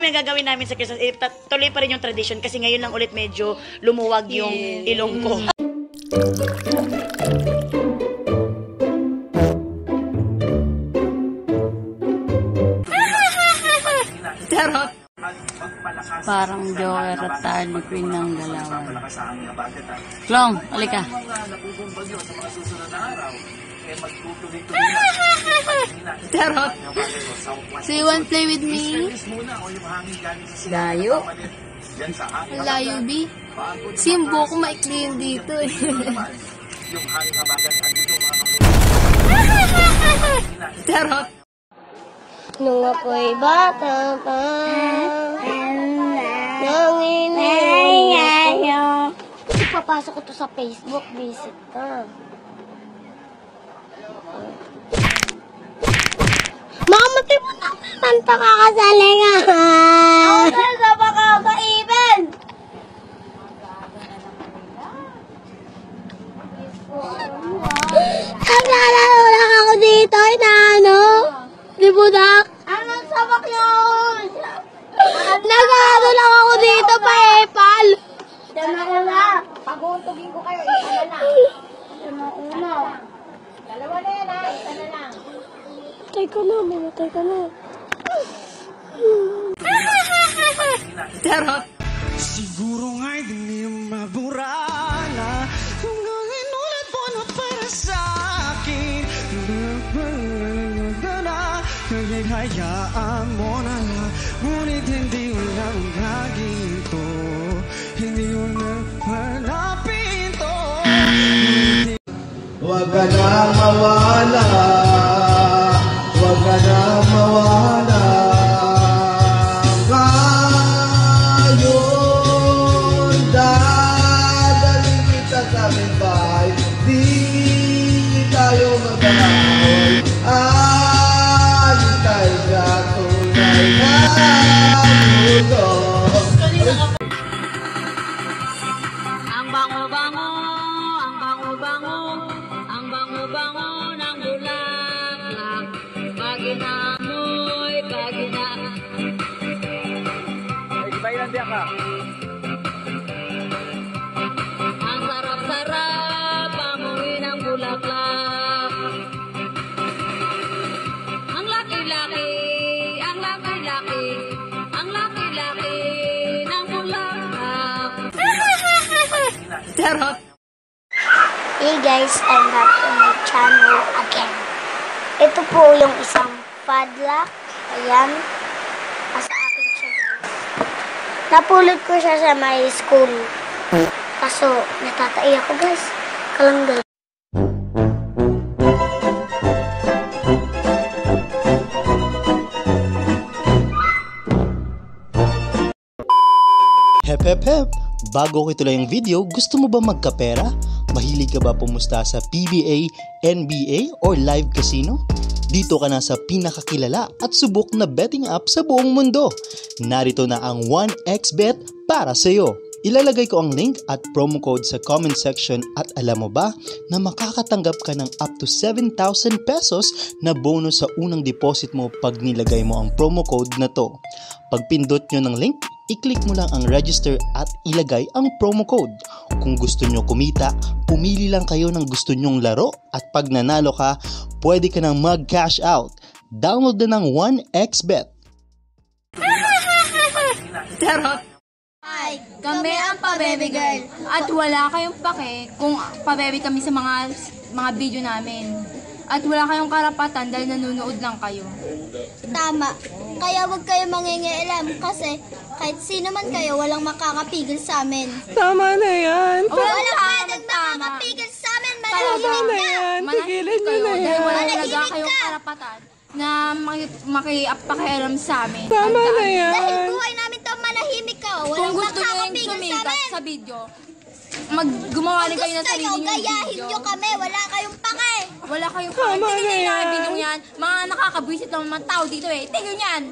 Yung gagawin namin sa Christmas, tuloy pa rin yung tradition kasi ngayon lang ulit medyo lumuwag yung ilong ko. Charot! Parang Joker at Harley Quinn ng galawan. Klong, halika. Charot! So you want play with me? Layo. Layo, B. Kasi yung buko maikli yun dito eh. Charot! Nung ako'y bata pa, nang iniyayo. Papasok ko to sa Facebook, visit ka. Mamatay mo naman pa kakasalingan. Ako na sa makakaiban. Naglalaro lang ako dito, inaano? Di budak? Anong sabak yun? Nag-ano lang ako dito, pa-epal. Diyan na lang. Pag-uuntugin ko kayo, isa na lang. Diyan na una. Dalawa na yan, ha? Isa na lang. Matay ka na, mamatay ka na. Charot! Siguro nga'y di maburana kung ang inulat mo na para sa akin. Kaya hayaan mo na lang, ngunit hindi mo lang gaginto, hindi mo na hanapin to. Huwag ka na mawala, huwag ka na mawala. Ngayon, dadalhin kita sa aming bahay, di tayo mag-alaway. Ang bango-bango, ang bango-bango, ang bango-bango ng bulaklak. Pag inamoy, pag ang sarap-sarap, amoy ng bulaklak. Ang laki-laki, ang laki-laki, ang laki-laki ng bulaklak. Charot! Hey guys, I'm back to my channel again. Ito po yung isang padlock. Ayan. Nasa akin siya guys. Napulot ko siya sa my school. Kaso, natatai ako guys. Kalanggal. Hep! Bago ko ituloy ang video, gusto mo ba magkapera? Mahilig ka ba pumusta sa PBA, NBA, or live casino? Dito ka na sa pinakakilala at subok na betting app sa buong mundo. Narito na ang 1xBet para sa iyo. Ilalagay ko ang link at promo code sa comment section at alam mo ba na makakatanggap ka ng up to 7,000 pesos na bonus sa unang deposit mo pag nilagay mo ang promo code na to. Pag pindot nyo ng link, i-click mo lang ang register at ilagay ang promo code. Kung gusto nyo kumita, pumili lang kayo ng gusto nyong laro at pag nanalo ka, pwede ka nang mag-cash out. Download na ng 1xBet. Charot! Hi, kami ang Pa-Baby Girl at wala kayong pake kung pa-baby kami sa mga video namin. At wala kayong karapatan dahil nanonood lang kayo. Tama. Kaya huwag kayo mangingialam kasi kahit sino man kayo, walang makakapigil sa amin. Tama na yan. Walang pwedeng makakapigil sa amin. Manahimik ka. Manahimik kayo dahil wala talaga kayong karapatan na makipakialam sa amin. Tama na yan. Dahil buhay namin to, manahimik ka. Walang Kung gusto nyo yung makakapigil sa sumikat amin. sa video, gumawa rin kayo ng sarili nyo gayahin video. nyo kami. Wala kayong pake. Wala kayong pake. Tingnan nyo yung video yan. Mga nakakabwisit ng mga tao dito eh. Tingnan yan.